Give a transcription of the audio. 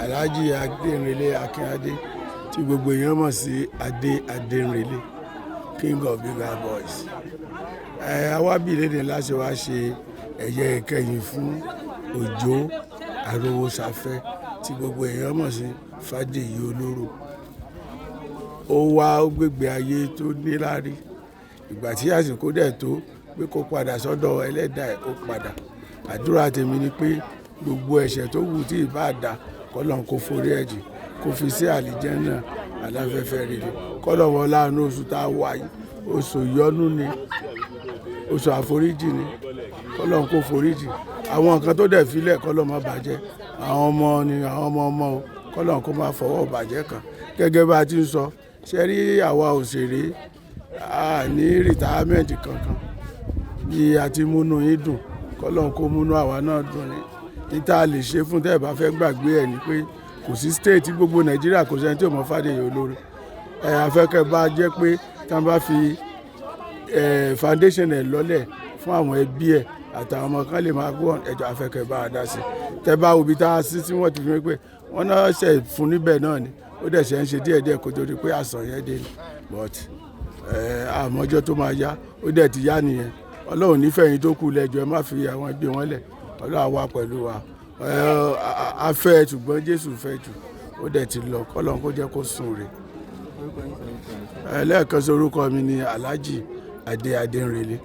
Ade Adenrele Ade tí gbogbo èèyàn mọ̀ sí Ade Adenrele, King of Bigger Boys. Awábí lédè láti wá ṣe ẹ̀yẹ ìkẹyìn fún Òjó Arówósafẹ́ tí gbogbo èèyàn mọ̀ sí Fadeyi Oloro. Ó wá ó gbégbé ayé tó níláárí. Ìgbà tí àsìkò dẹ̀ tó pé kó padà sọ́dọ̀ ẹlẹ́dàá ẹ̀ ó padà. Àdúrà tèmi ni pé gbogbo ẹ̀ṣẹ̀ tó wù tí ìbá dà kọ́lọ́n kó forí ẹ̀jì kó fi sí àlìjẹ́nnà aláfẹ́fẹ́ rere. Kọ́lọ́n wọlé àánú oṣù tá a wà yìí, oṣù ìyọ́nú ni, oṣù àforíjì ni, kọ́lọ́n kó foríjì. Àwọn nǹkan tó dẹ̀ filẹ̀ kọ́lọ́n má bàjẹ́. Àwọn ọmọ ni àwọn ọmọ o, kọ́lọ́n kó má fọwọ́ bàjẹ́ kan. Gẹ́gẹ́ bá a ti ń sọ, ṣe rí àwa òṣèré ní rìtáámẹ́ǹtì kankan bí a ti múnú yín dùn, kọ́lọ́n kó múnú àwa náà dùn ni. Níta lè ṣe fún tẹ́ ẹ bá fẹ́ gbàgbé ẹ̀ ni pé kò sí state gbogbo Nàìjíríà kò sẹ́ni tí ò mọ̀ Fadeyi Oloro. Afẹ́kẹ́ bá jẹ́ pé tí wọ́n bá fi foundation ẹ̀ lọ́lẹ̀ fún àwọn ẹbí ẹ̀ àtàwọn ọmọ kan lè máa gbọ́ ẹjọ́ afẹ́kẹ́ bá a dá sí. Tẹ́ bá wo ibi tá a sí tí wọ́n ti fi pé wọ́n náà ṣe fún níbẹ̀ náà ni ó dẹ̀ ṣe ń ṣe díẹ̀díẹ̀ kó tó di pé àsàn yẹn dé ni, but àmọ́jọ́ tó máa yá ó dẹ̀ ti yá nìyẹn. Ọlọ́run nífẹ̀ẹ́ yín tó kù lẹ́jọ́ ẹ má fi àwọn ẹbí wọn lẹ̀. Ọlọ́run á wà pẹ̀lú wa. A fẹ́ ṣùgbọ́n Jésù fẹ́ jù, ó dẹ̀ ti lọ. Kọ́lọ́run kó jẹ́ kó sùn re. Lẹ́ẹ̀kan sí orúkọ mi ni Alhaji Ade Adenrele.